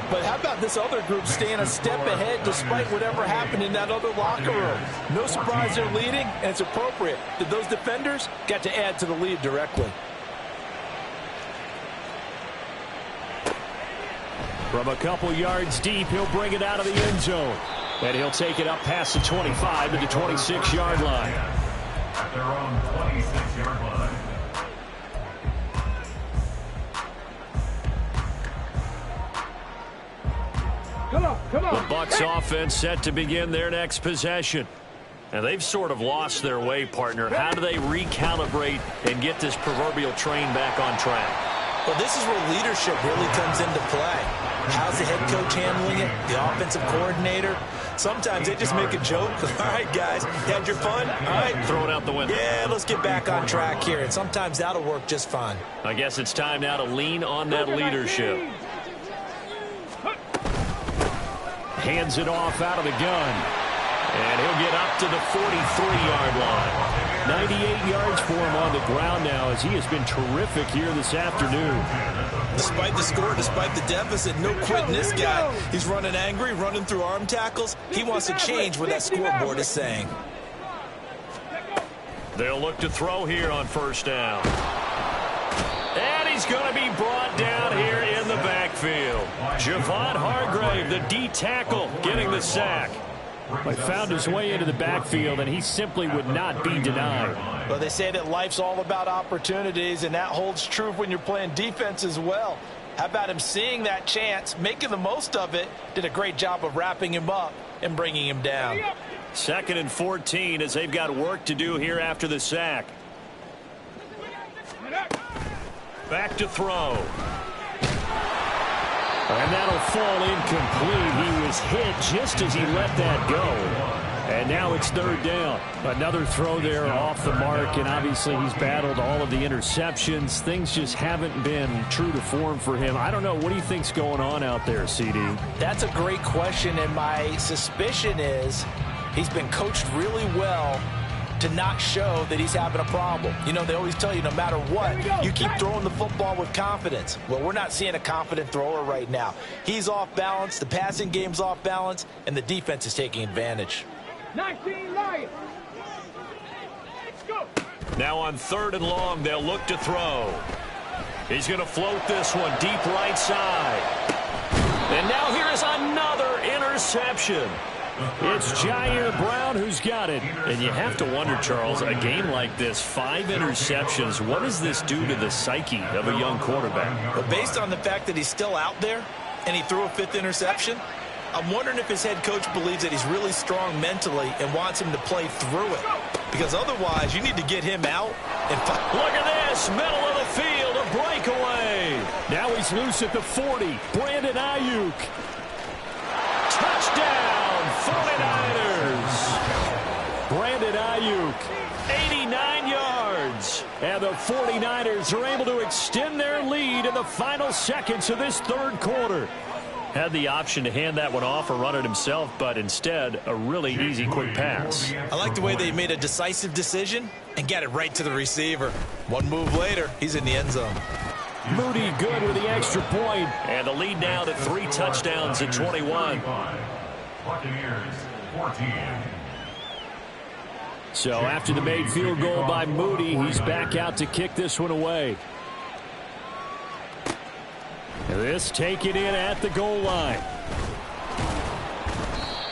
But how about this other group staying a step ahead despite whatever happened in that other locker room? No surprise they're leading, and it's appropriate that those defenders got to add to the lead directly. From a couple yards deep, he'll bring it out of the end zone. And he'll take it up past the 25 to the 26-yard line. At their own 26-yard line. Come on. The Bucs offense set to begin their next possession. And they've sort of lost their way, partner. How do they recalibrate and get this proverbial train back on track? Well, this is where leadership really comes into play. How's the head coach handling it? The offensive coordinator? Sometimes they just make a joke. All right, guys, had your fun? All right. Throw it out the window. Yeah, let's get back on track here. And sometimes that'll work just fine. I guess it's time now to lean on that leadership. Hands it off out of the gun. And he'll get up to the 43-yard line. 98 yards for him on the ground now as he has been terrific here this afternoon. Despite the score, despite the deficit, no quitting this guy. He's running angry, running through arm tackles. He wants to change what that scoreboard is saying. They'll look to throw here on first down. And he's going to be brought down here in the backfield. Javon Hargrave, the D tackle, getting the sack. He found his way into the backfield, and he simply would not be denied. Well, they say that life's all about opportunities, and that holds true when you're playing defense as well. How about him seeing that chance, making the most of it, did a great job of wrapping him up and bringing him down. 2nd and 14 as they've got work to do here after the sack. Back to throw. And that'll fall incomplete. He was hit just as he let that go. And now it's 3rd down. Another throw there off the mark, and obviously he's battled all of the interceptions. Things just haven't been true to form for him. I don't know. What do you think's going on out there, CD? That's a great question, and my suspicion is he's been coached really well to not show that he's having a problem. You know, they always tell you no matter what, you keep throwing the football with confidence. Well, we're not seeing a confident thrower right now. He's off balance, the passing game's off balance, and the defense is taking advantage. 19 Lions. Go. Now on 3rd and long, they'll look to throw. He's going to float this one deep right side. And now here is another interception. It's Jair Brown who's got it. And you have to wonder, Charles, a game like this, 5 interceptions, what does this do to the psyche of a young quarterback? But based on the fact that he's still out there and he threw a 5th interception, I'm wondering if his head coach believes that he's really strong mentally and wants him to play through it. because otherwise you need to get him out. And look at this, middle of the field, a breakaway. Now he's loose at the 40. Brandon Ayuk. Touchdown, 49ers. Brandon Ayuk, 89 yards. And the 49ers are able to extend their lead in the final seconds of this third quarter. Had the option to hand that one off or run it himself, but instead, a really easy, quick pass. I like the way they made a decisive decision and got it right to the receiver. One move later, he's in the end zone. Moody good with the extra point. And the lead now to 3 touchdowns in 21. Buccaneers, 14. So after the made field goal by Moody, he's back out to kick this one away. This taken in at the goal line.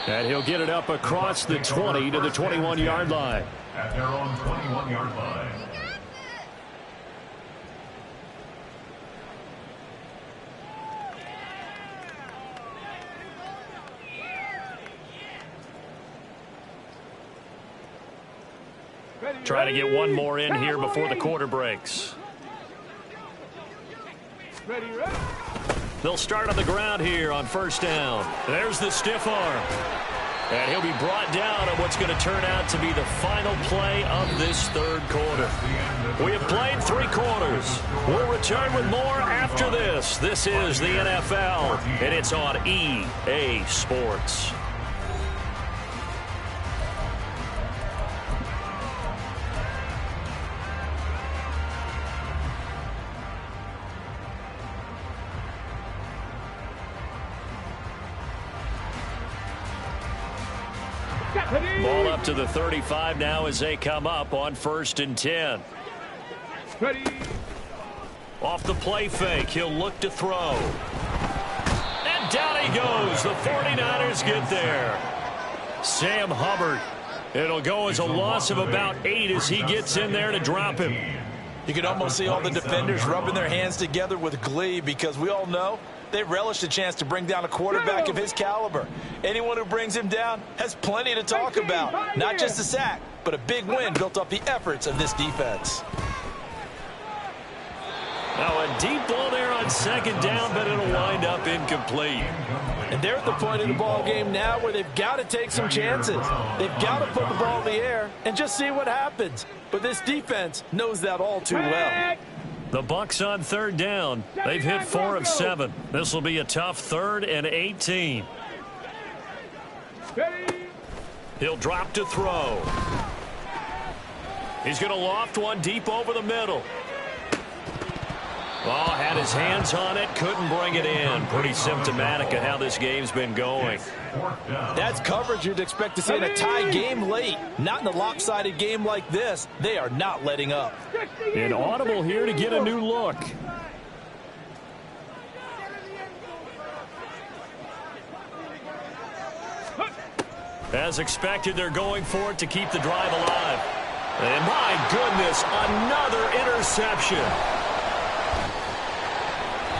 And he'll get it up across the 20 to the 21-yard line. At their own 21-yard line. Trying to get one more in here before the quarter breaks. Ready, ready. They'll start on the ground here on first down. There's the stiff arm. And he'll be brought down on what's going to turn out to be the final play of this third quarter. We have played 3 quarters. We'll return with more after this. This is the NFL, and it's on EA Sports. Ball up to the 35 now as they come up on 1st and 10. Ready. Off the play fake, he'll look to throw. And down he goes. The 49ers get there. Sam Hubbard. It'll go as a loss of about 8 as he gets in there to drop him. You can almost see all the defenders rubbing their hands together with glee because we all know they relish the chance to bring down a quarterback of his caliber. Anyone who brings him down has plenty to talk about. Not just a sack, but a big win built off the efforts of this defense. Now a deep ball there on 2nd down, but it'll wind up incomplete. And they're at the point of the ball game now where they've got to take some chances. They've got to put the ball in the air and just see what happens. But this defense knows that all too well. The Bucs on 3rd down. They've hit 4 of 7. This will be a tough 3rd and 18. He'll drop to throw. He's going to loft one deep over the middle. Oh, had his hands on it, couldn't bring it in. Pretty symptomatic of how this game's been going. That's coverage you'd expect to see in a tie game late. Not in a lopsided game like this. They are not letting up. An audible here to get a new look. As expected, they're going for it to keep the drive alive. And my goodness, another interception.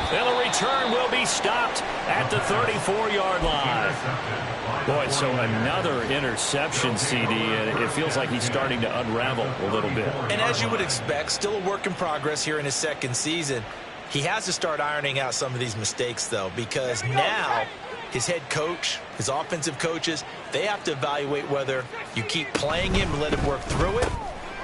And the return will be stopped at the 34-yard line. Boy, so another interception, CD, and it feels like he's starting to unravel a little bit. And as you would expect, still a work in progress here in his 2nd season. He has to start ironing out some of these mistakes, though, because now his head coach, his offensive coaches, they have to evaluate whether you keep playing him and let him work through it,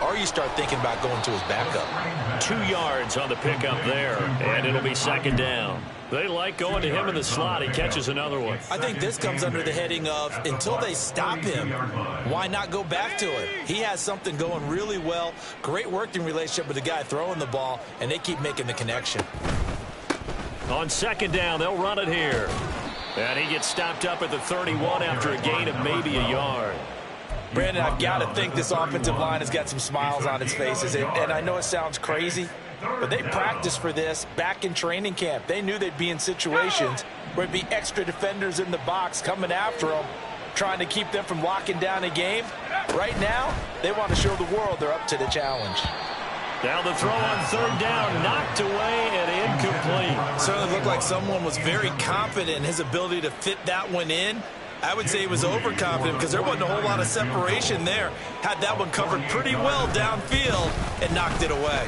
or you start thinking about going to his backup. 2 yards on the pickup there, and it'll be 2nd down. They like going to him in the slot. He catches another one. I think this comes under the heading of until they stop him, why not go back to it? He has something going really well, great working relationship with the guy throwing the ball, and they keep making the connection. On 2nd down, they'll run it here. And he gets stopped up at the 31 after a gain of maybe a yard. Brandon, I've got to think this offensive line has got some smiles on its faces. And I know it sounds crazy, but they practiced for this back in training camp. They knew they'd be in situations where it'd be extra defenders in the box coming after them, trying to keep them from locking down a game. Right now, they want to show the world they're up to the challenge. Now the throw on 3rd down, knocked away and incomplete. Certainly looked like someone was very confident in his ability to fit that one in. I would say he was overconfident because there wasn't a whole lot of separation there. Had that one covered pretty well downfield and knocked it away.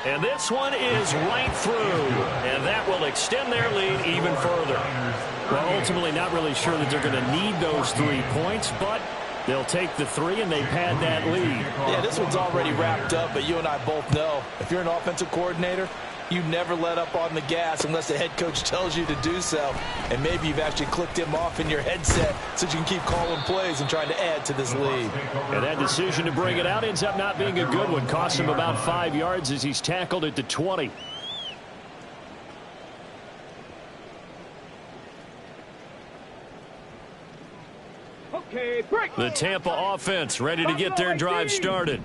And this one is right through, and that will extend their lead even further. Well, ultimately not really sure that they're going to need those 3 points, but they'll take the 3 and they've had that lead. Yeah, this one's already wrapped up, but you and I both know if you're an offensive coordinator, you never let up on the gas unless the head coach tells you to do so. And maybe you've actually clicked him off in your headset so you can keep calling plays and trying to add to this lead. And that decision to bring it out ends up not being a good one. Cost him about 5 yards as he's tackled at the 20. Okay, break. The Tampa offense ready to get their drive started.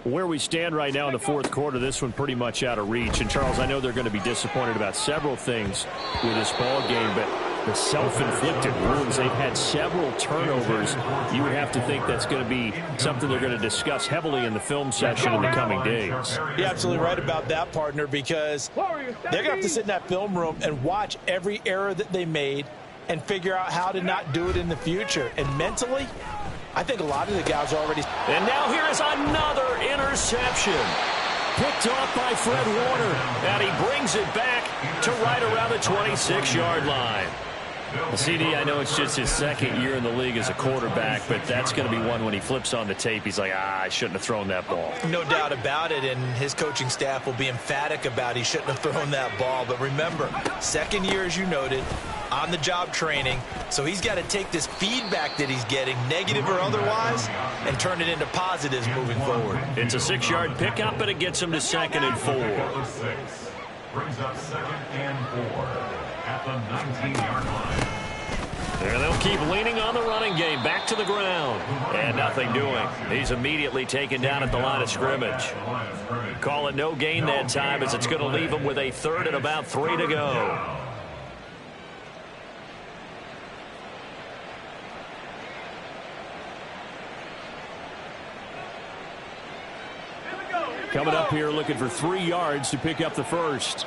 Where we stand right now in the fourth quarter, this one pretty much out of reach. And, Charles, I know they're going to be disappointed about several things with this ball game, but the self-inflicted wounds, they've had several turnovers. You would have to think that's going to be something they're going to discuss heavily in the film session in the coming days. You're absolutely right about that, partner, because they're going to have to sit in that film room and watch every error that they made and figure out how to not do it in the future. And mentally, I think a lot of the guys are already. And now here is another interception. Picked off by Fred Warner. And he brings it back to right around the 26-yard line. Well, CD, I know it's just his second year in the league as a quarterback, but that's going to be one when he flips on the tape. He's like, I shouldn't have thrown that ball. No doubt about it, and his coaching staff will be emphatic about he shouldn't have thrown that ball. But remember, second year, as you noted, on-the-job training, so he's got to take this feedback that he's getting, negative or otherwise, and turn it into positives moving forward. It's a 6-yard pickup, but it gets him to 2nd and 4. Brings up 2nd and 4 at the 19-yard line. There they'll keep leaning on the running game. Back to the ground. And nothing doing. He's immediately taken down at the line of scrimmage. Call it no gain that time as it's going to leave him with a 3rd and about 3 to go. Coming up here looking for 3 yards to pick up the first.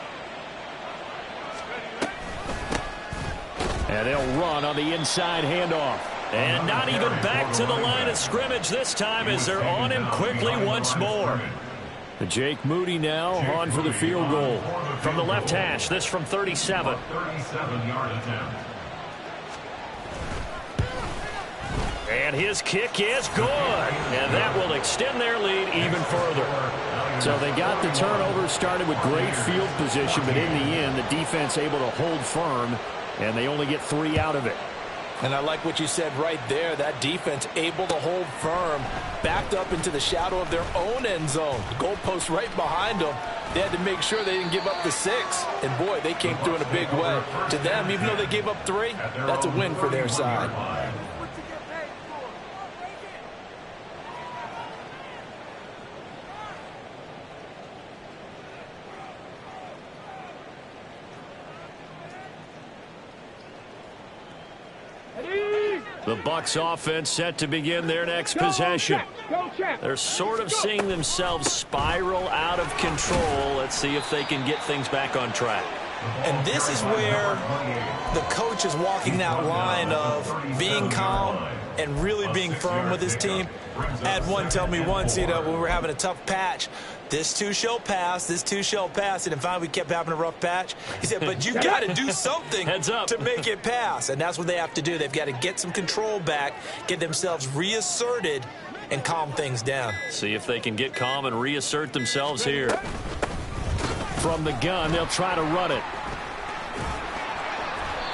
And they'll run on the inside handoff. And not even back to the line of scrimmage this time as they're on him quickly once more. Jake Moody now on for the field goal. From the left hash, this from 37. 37-yard attempt. And his kick is good. And that will extend their lead even further. So they got the turnover started with great field position, but in the end, the defense able to hold firm, and they only get 3 out of it. And I like what you said right there. That defense able to hold firm, backed up into the shadow of their own end zone. The goalpost right behind them. They had to make sure they didn't give up the 6. And, boy, they came through in a big way. To them, even though they gave up 3, that's a win for their side. The Bucs offense set to begin their next possession. They're sort of seeing themselves spiral out of control. Let's see if they can get things back on track. And this is where the coach is walking that line of being calm and really being firm with his team. I had one tell me once, when we were having a tough patch, this too shall pass, this too shall pass. And finally we kept having a rough patch. He said, but you got to do something to make it pass. And that's what they have to do. They've got to get some control back, get themselves reasserted, and calm things down. See if they can get calm and reassert themselves here. From the gun, they'll try to run it.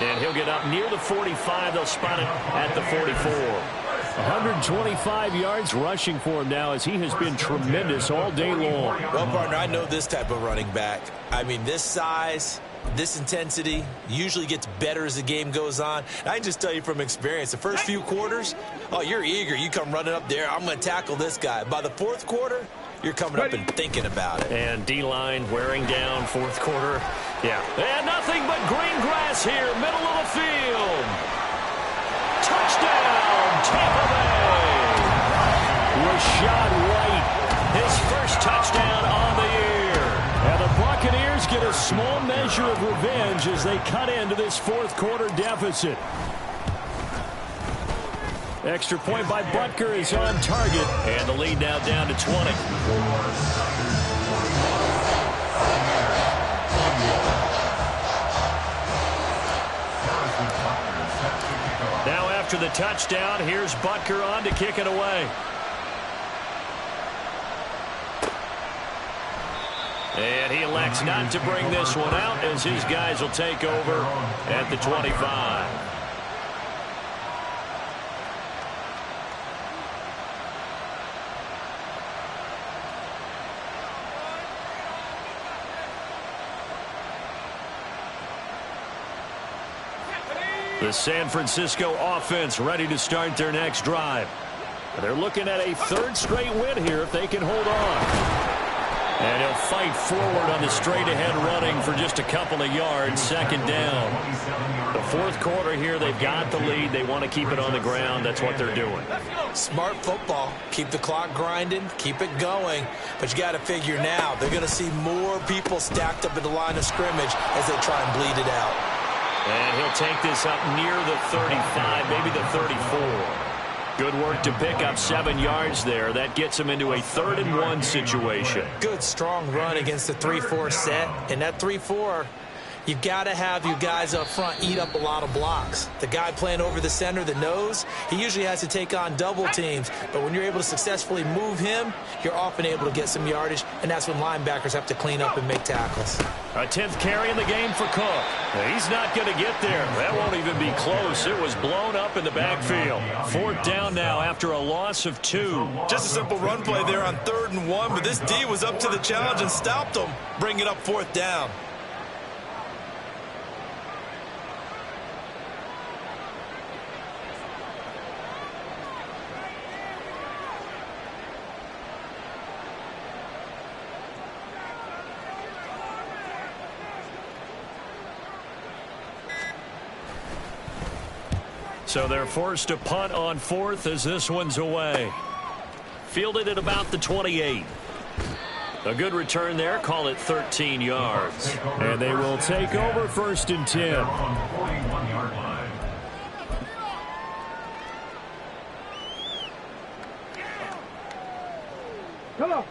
And he'll get up near the 45. They'll spot it at the 44. 125 yards rushing for him now as he has been tremendous all day long. Well, partner, I know this type of running back. I mean, this size, this intensity usually gets better as the game goes on. And I can just tell you from experience, the first few quarters, oh, you're eager. You come running up there. I'm going to tackle this guy. By the fourth quarter, you're coming up and thinking about it. And D-line wearing down fourth quarter. Yeah. And nothing but green grass here, middle of the field. Touchdown, Tampa Bay. Rashad White, his first touchdown on the year. And the Buccaneers get a small measure of revenge as they cut into this fourth quarter deficit. Extra point by Butker is on target. And the lead now down to 20. Now after the touchdown, here's Butker on to kick it away. And he elects not to bring this one out as his guys will take over at the 25. The San Francisco offense ready to start their next drive. They're looking at a third straight win here if they can hold on. And he'll fight forward on the straight-ahead running for just a couple of yards, second down. The fourth quarter here, they've got the lead. They want to keep it on the ground. That's what they're doing. Smart football. Keep the clock grinding, keep it going. But you got to figure now, they're going to see more people stacked up at the line of scrimmage as they try and bleed it out. And he'll take this up near the 35, maybe the 34. Good work to pick up 7 yards there. That gets him into a 3rd-and-1 situation. Good, strong run against the 3-4 set. And that 3-4, you've got to have your guys up front eat up a lot of blocks. The guy playing over the center, the nose, he usually has to take on double teams. But when you're able to successfully move him, you're often able to get some yardage, and that's when linebackers have to clean up and make tackles. A 10th carry in the game for Cook. He's not going to get there. That won't even be close. It was blown up in the backfield. 4th down now after a loss of 2. Just a simple run play there on 3rd-and-1, but this D was up to the challenge and stopped him. Bring it up 4th down. So they're forced to punt on 4th as this one's away. Fielded at about the 28. A good return there. Call it 13 yards. And they will take over 1st and 10.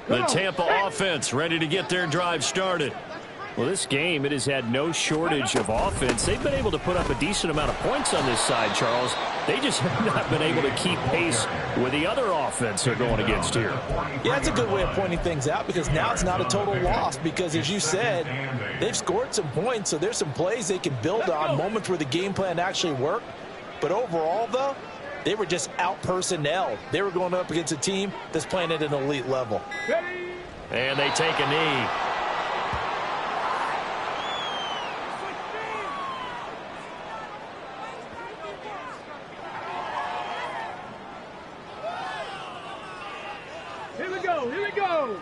The Tampa offense ready to get their drive started. Well, this game, it has had no shortage of offense. They've been able to put up a decent amount of points on this side, Charles. They just have not been able to keep pace with the other offense they're going against here. Yeah, that's a good way of pointing things out because now it's not a total loss because, as you said, they've scored some points, so there's some plays they can build on, moments where the game plan actually worked. But overall, though, they were just out-personnel. They were going up against a team that's playing at an elite level. And they take a knee. Here we go, here we go.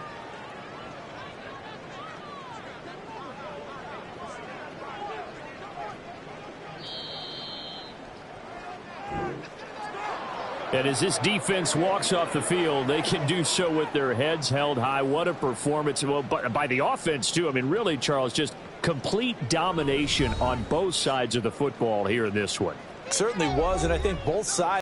And as this defense walks off the field, they can do so with their heads held high. What a performance. Well, by the offense, too. I mean, really, Charles, just complete domination on both sides of the football here in this one. Certainly was, and I think both sides